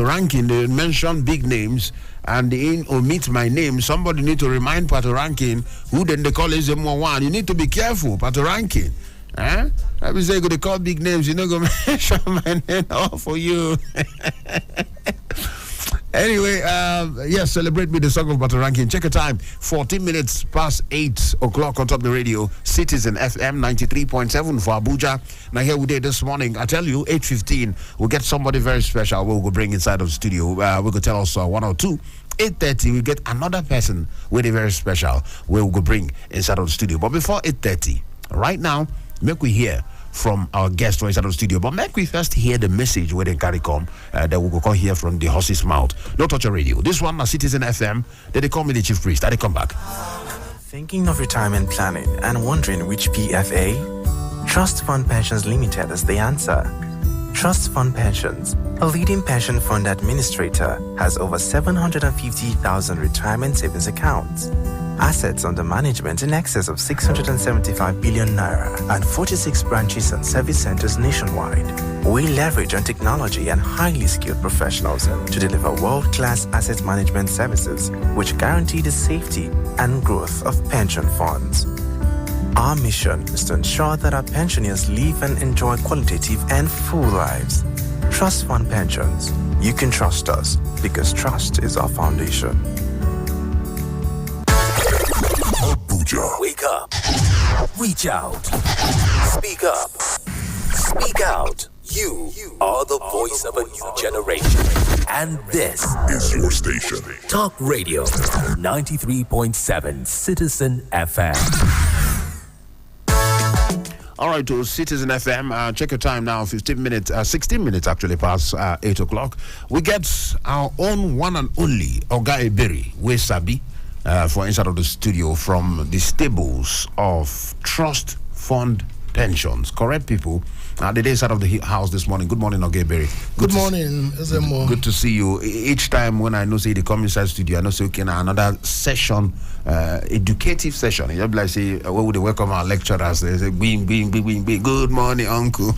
ranking, they mention big names and they omit my name. Somebody need to remind Pato ranking who then they call is one. You need to be careful, Pato ranking. Huh? I will say, go to call big names, you know, go mention my name all for you. Anyway, yes, celebrate with the song of Pato ranking. Check your time, 14 minutes past 8 o'clock on top of the radio. Citizen FM 93.7 for Abuja. Now here we did this morning. I tell you, 8:15, we'll get somebody very special we'll bring inside of the studio. We're going to tell us one or two. 8:30, we get another person with a very special we'll go bring inside of the studio. But before 8:30, right now, make we hear from our guest inside of the studio. But make we first hear the message where they carry come that we will come hear from the horse's mouth. No touch your radio. This one, Citizen FM, they call me the chief priest. They come back. Thinking of retirement planning and wondering which PFA? Trust Fund Pensions Limited is the answer. Trust Fund Pensions, a leading pension fund administrator, has over 750,000 retirement savings accounts. Assets under management in excess of 675 billion naira and 46 branches and service centers nationwide. We leverage on technology and highly skilled professionals to deliver world-class asset management services which guarantee the safety and growth of pension funds. Our mission is to ensure that our pensioners live and enjoy qualitative and full lives. Trust Fund Pensions. You can trust us because trust is our foundation. Abuja. Wake up. Reach out. Speak up. Speak out. You are the voice of a new generation. And this is your station. Talk Radio 93.7 Citizen FM. All right, to Citizen FM, check your time now, 16 minutes actually past 8 o'clock. We get our own one and only Oga Eberi, Sabi, for inside of the studio from the stables of Trust Fund Pensions. Correct, people? The day inside of the house this morning. Good morning, Oga Eberi. Good morning, Ezemo. Good to see you. Each time when I know say they come inside studio, I know say okay, now another session, educative session. You be like say, where would they welcome our lecturers? They say, bing, bing, bing, bing, bing. Good morning, uncle.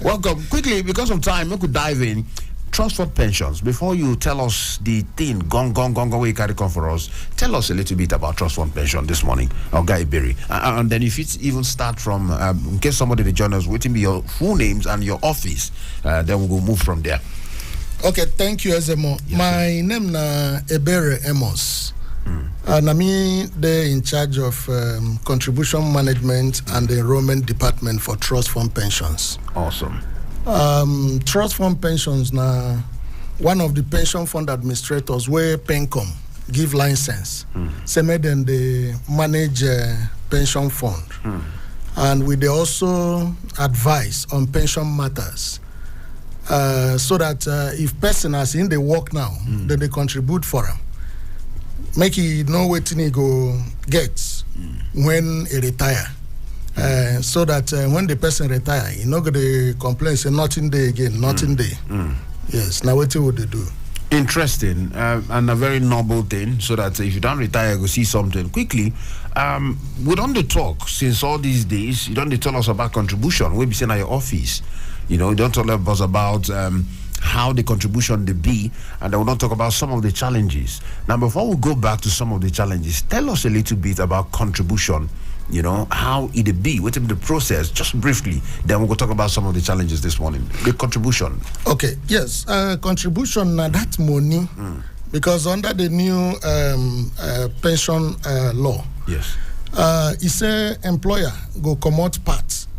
Welcome. Quickly, because of time, we could dive in. Trust Fund Pensions. Before you tell us the thing, gong, where you carry come for us, tell us a little bit about Trust Fund Pension this morning, Oga Eberi. And then if it's even start from, in case somebody they join us, waiting be your full names and your office, then we will move from there. Okay, thank you, Ezemo. Yes, my name is Ebere Amos. And I'm in charge of contribution management and the enrollment department for Trust Fund Pensions. Awesome. Trust Fund Pensions now one of the pension fund administrators where Pencom give license. So made them they manage pension fund. And we they also advise on pension matters. So that if person has in the work now, then they contribute for them. Make he know what he go get when he retire. So that when the person retire, he not going to complain, say nothing day again, nothing day. Yes, now what would they do? Interesting and a very noble thing, so that if you don't retire, you go see something quickly. We don't talk since all these days. You don't tell us about contribution. We'll be saying at your office. You know, you don't tell us about how the contribution they be, and then we'll not talk about some of the challenges. Now, before we go back to some of the challenges, tell us a little bit about contribution. You know, how it be, what's the process, just briefly. Then we'll go talk about some of the challenges this morning. The contribution. Okay, yes, contribution, that money, because under the new pension law, yes, it's a employer go come out parts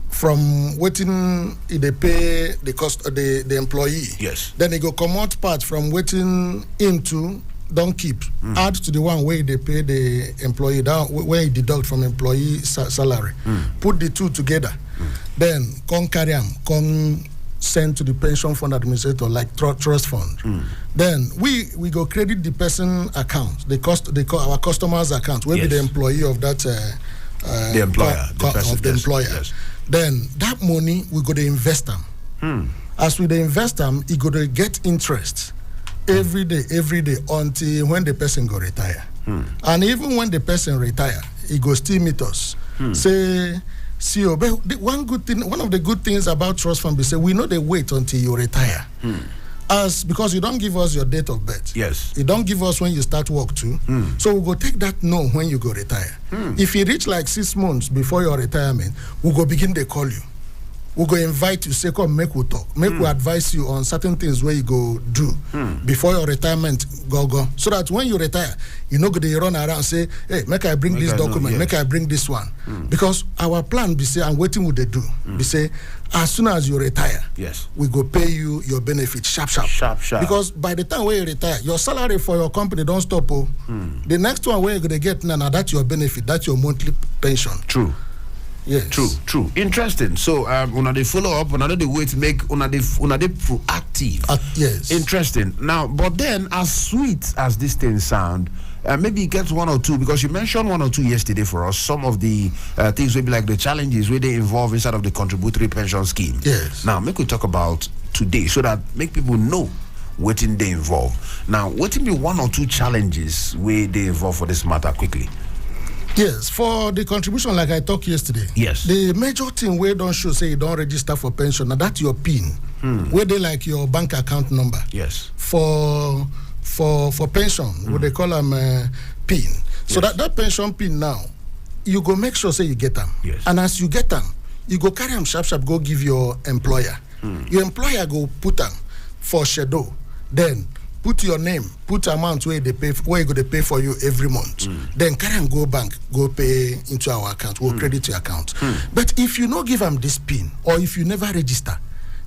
from waiting they pay the cost of the employee. Yes. Then they go come out part from waiting into don't keep add to the one where they pay the employee down where you deduct from employee salary. Put the two together. Then come carry them, come send to the pension fund administrator like trust fund. Then we go credit the person account, our customers account, where be the employee of that the employer, of the employer. Yes. Then that money we go to invest them. As we dey invest them, it go to get interest every day until when the person go retire. And even when the person retire, he go still meet us. Say See, but one of the good things about trust fund is say we know they wait until you retire. Because you don't give us your date of birth. Yes. You don't give us when you start work too. So we'll go take that no when you go retire. If you reach like 6 months before your retirement, we'll go begin to call you. We'll go invite you, say, come, make we talk. Make we advise you on certain things where you go do before your retirement go. So that when you retire, you know, they run around say, hey, make I bring this document, make I bring this one. Because our plan, be say, and waiting what they do, be say, as soon as you retire, we go pay you your benefit sharp. Because by the time where you retire, your salary for your company don't stop. The next one where you're going to get, now that's your benefit, that's your monthly pension. True. Yes. True. Interesting. So, una they follow up, una they wait make una they proactive. Yes. Interesting. Now, but then, as sweet as this thing sound, maybe get one or two, because you mentioned one or two yesterday for us. Some of the things will be like the challenges where they involve inside of the contributory pension scheme. Yes. Now, make we talk about today so that make people know what they involve. Now, what will be one or two challenges where they involve for this matter quickly? Yes, for the contribution, like I talked yesterday. Yes. The major thing where don't show say you don't register for pension, now that's your PIN. Where they like your bank account number. Yes. For pension, what they call them PIN. So that pension PIN now, you go make sure say you get them. Yes. And as you get them, you go carry them sharp, go give your employer. Your employer go put them for schedule. Then put your name, put amount where they pay, where you go to pay for you every month. Then carry and go bank, go pay into our account, we'll credit your account. But if you not give them this PIN, or if you never register,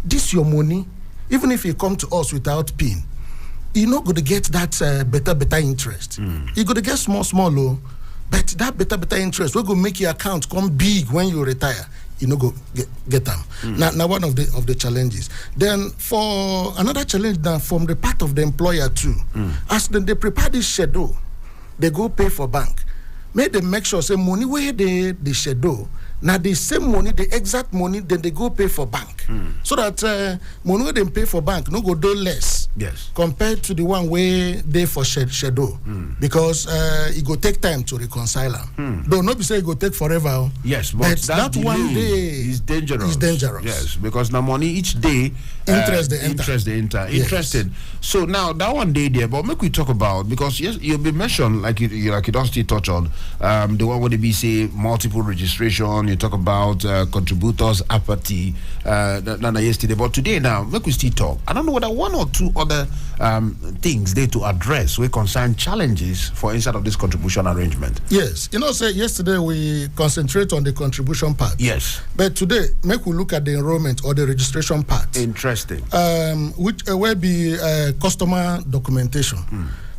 this your money, even if you come to us without PIN, you're not going to get that better interest. You're going to get small low, but that better interest, we're going to make your account come big when you retire. You know, go get them. Now one of the challenges. Then for another challenge now from the part of the employer too, as they prepare this schedule, they go pay for bank. May they make sure say money where they schedule. Now the same money, the exact money, then they go pay for bank. So that money where they pay for bank no go do less. Yes. Compared to the one where they for schedule. Because it go take time to reconcile them. Though not be say it go take forever. Yes, but that one day is dangerous. Is dangerous. Yes, because now money each day interest they enter. Yes. Interesting. So now that one day there, but make we talk about, because yes, you'll be mentioned like you don't still touch on the one where they be say multiple registration. You talk about contributors apathy yesterday, but today now make we still talk. I don't know whether one or two other things they to address we concern challenges for inside of this contribution arrangement. Yes, say yesterday we concentrate on the contribution part. Yes, but today make we look at the enrollment or the registration part. Interesting. Which will be customer documentation.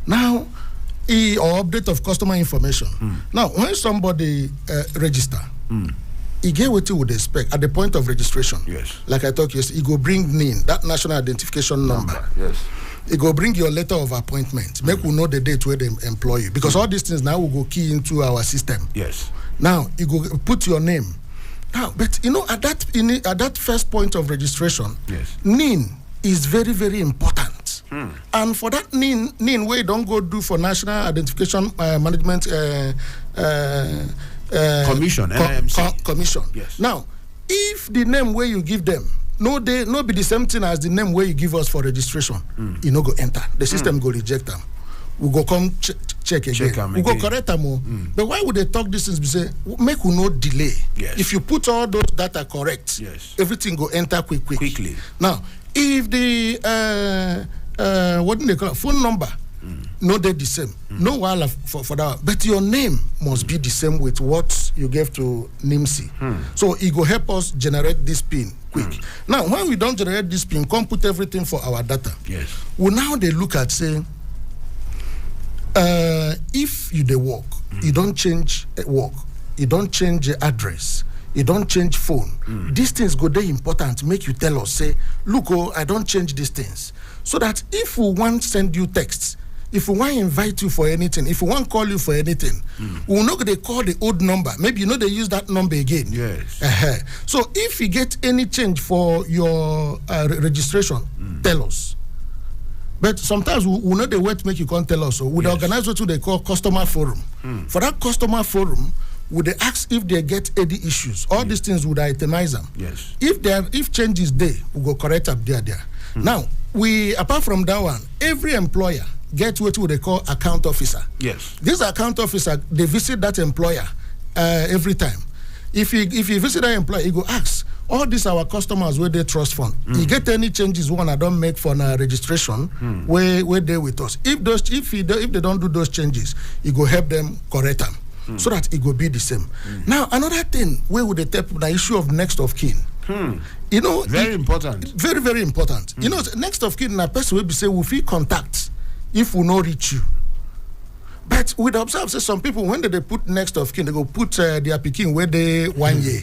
Now, or update of customer information. Now, when somebody register, he get what you would expect at the point of registration. Yes. Like I talked yesterday, he go bring NIN, that national identification number. Yes. He go bring your letter of appointment. Make we know the date where they employ you. Because all these things now will go key into our system. Yes. Now, you go put your name. Now, but at that first point of registration, yes, NIN is very, very important. And for that NIN where you don't go do for National Identification Management Commission, NIMC. Commission. Yes. Now, if the name where you give them no be the same thing as the name where you give us for registration, you no go enter. The system go reject them. We go come check again. We go correct them. But why would they talk this things? We say make we no delay. Yes. If you put all those data correct, yes, everything go enter quickly. Now, if the what do they call it? Phone number no they the same, no while for that, but your name must be the same with what you gave to NIMC. So it go help us generate this PIN quick. Now, when we don't generate this PIN, come put everything for our data. Yes. Well, now they look at saying, if you dey work, you don't change work, you don't change address, you don't change phone. These things go dey important. Make you tell us, say, look, I don't change these things, so that if we want send you texts, if we want invite you for anything, if we want call you for anything, we will not they call the old number. Maybe they use that number again. Yes. So if you get any change for your registration, tell us. But sometimes we know the way to make you can't tell us. So we organize what they call customer forum. For that customer forum, would they ask if they get any issues? All these things would itemize them. Yes. If changes there, we go correct up there. Now, apart from that one, every employer gets what they call account officer. Yes. This account officer, they visit that employer every time. If you visit that employer, he go ask, all these our customers where they trust fund. You get any changes one I don't make for registration where they with us. If they don't do those changes, you go help them correct them. So that it will be the same. Now, another thing, where would they take the issue of next of kin? You know, very important. Very, very important. You know, next of kin, a person will be say, we feel contact if we not reach you. But we observe say some people when they put next of kin, they go put their pikin where they 1 year.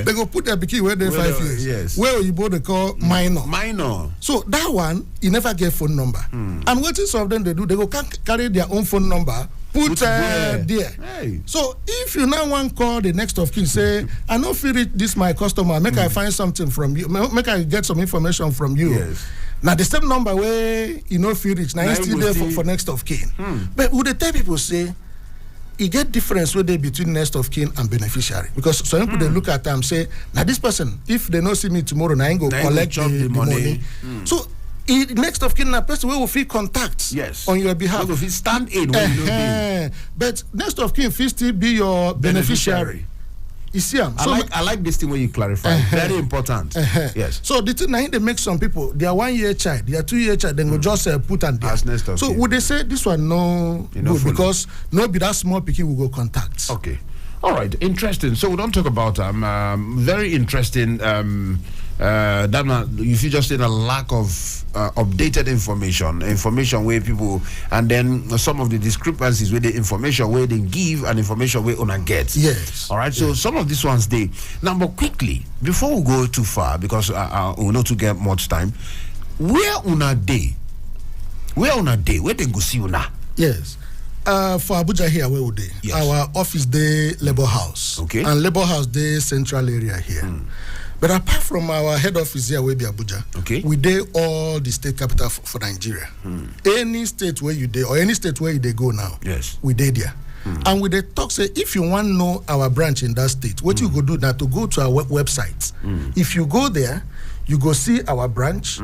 They go put their pikin where they 5 years. Yes. Where you both they call minor. Minor. So that one, you never get phone number. And what some of them they do, they go carry their own phone number, put there. Hey. So if you now want call the next of kin, say, I know feel it this my customer, make I find something from you, make I get some information from you. Yes. Now the same number where you know feel rich, now it's still there for next of kin. But would they tell people say, you get difference where they between next of kin and beneficiary? Because some people they look at them say, now this person, if they don't see me tomorrow, now I go collect the money. So next of kin na person we will feel contact on your behalf. We will stand in when you don't but next of kin will still be your beneficiary. You see, I like this thing when you clarify. Very important. Yes. So the thing now they make some people their 1 year child, their 2 year child, then go just put on there. So would they say this one no good because no be that small picky will go contact. Okay. All right. Interesting. So we don't talk about very interesting. That you see just in a lack of updated information where people, and then some of the discrepancies with the information where they give and information where una get. Yes. All right. So some of these ones they now, but quickly before we go too far because we not to get much time. Where una day? Where they go see una? Yes. For Abuja here, where would they? Yes. Our office day, Labour House. Okay. And Labour House day, central area here. But apart from our head office here, we be Abuja. Okay. We day all the state capital for Nigeria. Any state where you day or any state where you they go now. Yes. We day there. And we they talk say if you want to know our branch in that state, what you go do now to go to our website. If you go there, you go see our branch.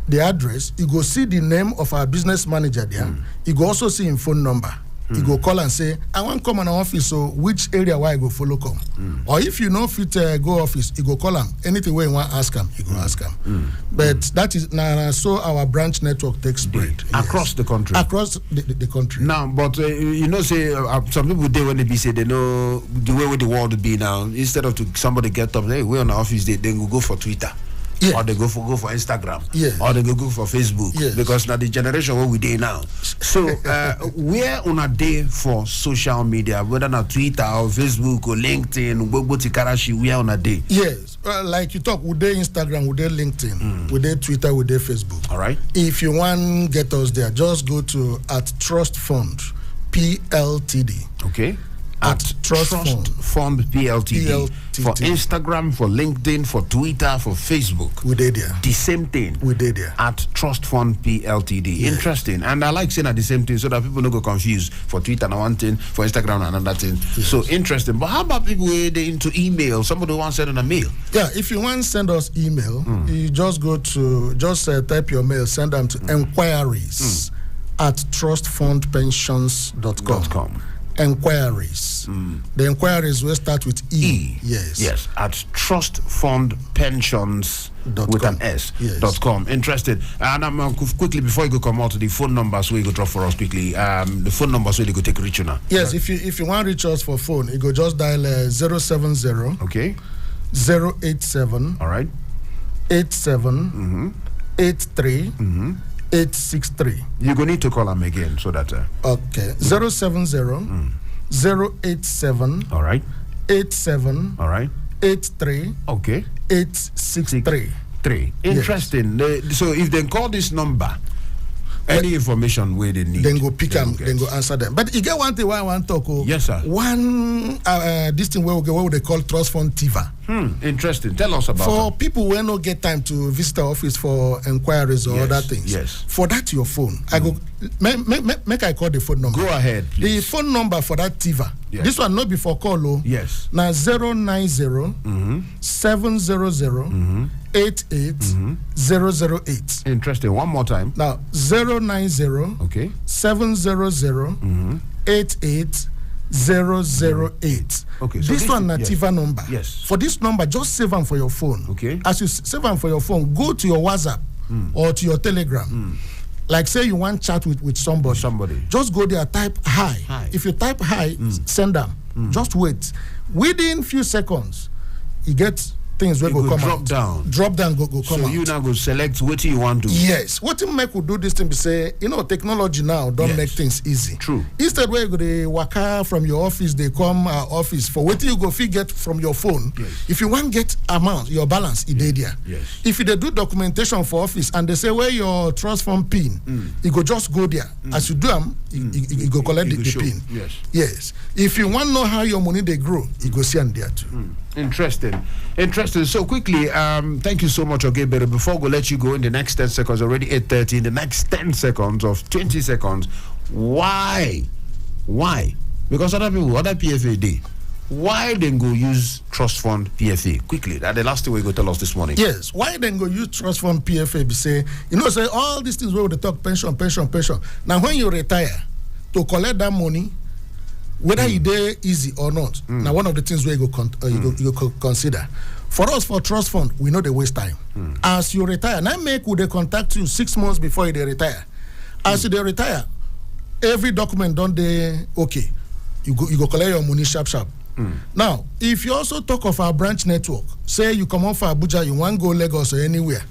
The address, you go see the name of our business manager there. You go also see him phone number. You go call and say, I want to come in our office, so which area where I go follow come? Or if you know fit go office, you go call him. Anything where you want ask him, you go ask him. But that is now so our branch network takes spread across the country. Across the country. Now, but you know, say some people they when they be say they know the way the world would be now. Instead of somebody get up, hey, we're on the office, they go for Twitter. Yes. Or they go for Instagram. Yes. Or they go for Facebook. Yes. Because now the generation what we do now. So where on a day for social media, whether not Twitter or Facebook or LinkedIn, Gogo Tikarashi, where on a day? Yes. Like you talk, would they Instagram, would they LinkedIn, would they Twitter, would they Facebook? All right. If you want to get us there, just go to @Trust PLTD. Okay. At Trust Fund PLTD. For Instagram, for LinkedIn, for Twitter, for Facebook. We did there. The same thing. We did there. At Trust Fund PLTD. Yeah. Interesting. And I like saying at the same thing so that people don't go confused. For Twitter and one thing, for Instagram and another thing. Yes. So interesting. But how about people who are into email? Somebody wants to send a mail. Yeah, if you want to send us email, you just go to, type your mail, send them to enquiries at trustfundpensions.com. Enquiries. The enquiries will start with E. Yes. At trustfundpensions.com. Interested. And I'm quickly before you go come out the phone numbers where you go drop for us quickly. The phone numbers where you go take reach you now. Yes, if you want to reach us for phone, you go just dial 070. Okay. 087. All right. 87. 83. 863. You're going to need to call them again so that. Okay. 070 087. All right. 87. All right. 83. Okay. 863. Interesting. Yes. So if they call this number, any information where they need, then go pick them, then go answer them. But you get one thing why I want to talk. Yes, sir. One this thing where they call Trust Fund TIVA. Interesting. Tell us about For it. people who no get time to visit our office for inquiries or Yes, other things. yes. For that your phone, I go make I call the phone number. Go ahead, The please. phone number for that Tiva. Yes. This one no be for call. Oh. Yes. Now 090 700 88008. Interesting. One more time. Now 090 Okay. 700 88008. Okay, so this this one is- Nativa number. Yes. For this number, just save them for your phone. Okay. As you save them for your phone, go to your WhatsApp or to your Telegram. Like say you want chat with somebody. Somebody. Just go there, type hi. Hi. If you type hi, send them. Just wait. Within few seconds, you get things will It go go come drop out. down. Drop down, go come So out. you now go select what you want to. Yes. What you make would do this thing be say, technology now don't Yes. make things easy. True. Instead where you go they waka from your office, they come office for what you go fit get from your phone. Yes. If you want get amount, your balance, it there. Yes. If you they do documentation for office and they say where your trust fund pin, you go just go there. As you do them, you go collect You go the show. pin. Yes. Yes. If you want to know how your money they grow, you go see and there too. Interesting. So quickly, thank you so much, okay, but before we let you go in the next 10 seconds, already 8:30, in the next 10 seconds of 20 seconds, why? Because other PFA day, why then go use trust fund PFA? Quickly, that's the last thing we go tell us this morning. Yes, why then go use trust fund PFA? Be say, say all these things where they talk pension. Now when you retire, to collect that money, whether you dey easy or not, now one of the things where you go consider. For us, for trust fund, we know they waste time. As you retire, now would they contact you 6 months before they retire. As you retire, every document done they okay. You go collect your money sharp. Now, if you also talk of our branch network, say you come off for Abuja, you want go Lagos or anywhere,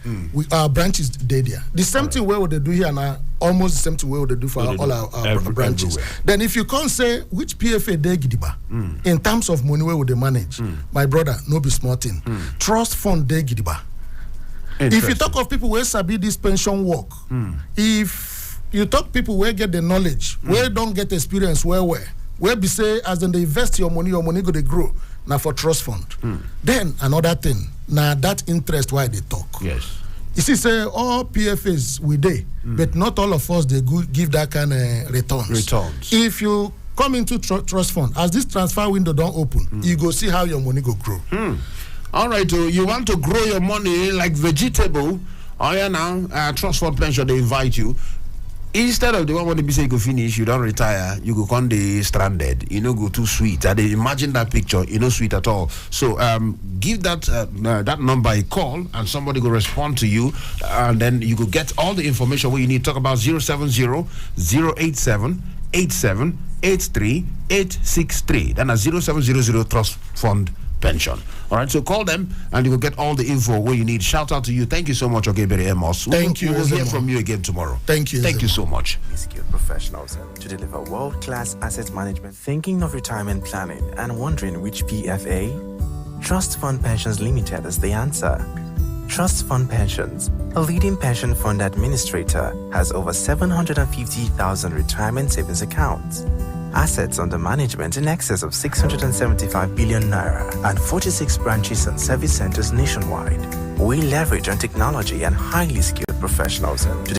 our branches there. The same thing where would they do here now, almost the same thing where would they do for all our branches. Everywhere. Then if you can't say which PFA they gidiba, in terms of money where would they manage, my brother, no be small thing. Trust fund they gidiba. If you talk of people where sabi this pension work, if you talk people where get the knowledge, where don't get experience, where be say as then they invest your money go they grow. Now for trust fund. Then another thing, now that interest why they talk. Yes. You see, say all PFAs we dey, but not all of us they give that kind of returns. If you come into trust fund, as this transfer window don't open, you go see how your money go grow. All right, you want to grow your money like vegetable? Oh yeah, now trust fund pension they invite you. Instead of the one when they be say you go finish, you don't retire, you go come the stranded, go too sweet. And they imagine that picture, sweet at all. So give that number a call and somebody will respond to you, and then you will get all the information what you need. Talk about 070-087-87-83-863. Then a 0700 Trust Fund Pension. All right, so call them and you will get all the info where you need. Shout out to you. Thank you so much, Ogebere Amos. Thank you, We will hear Ezemo. from you again tomorrow. Thank you, Thank you Ezemo. so much. Skilled professionals to deliver world-class asset management. Thinking of retirement planning and wondering which PFA? Trust Fund Pensions Limited is the answer. Trust Fund Pensions, a leading pension fund administrator, has over 750,000 retirement savings accounts. Assets under management in excess of 675 billion naira and 46 branches and service centers nationwide. We leverage on technology and highly skilled professionals to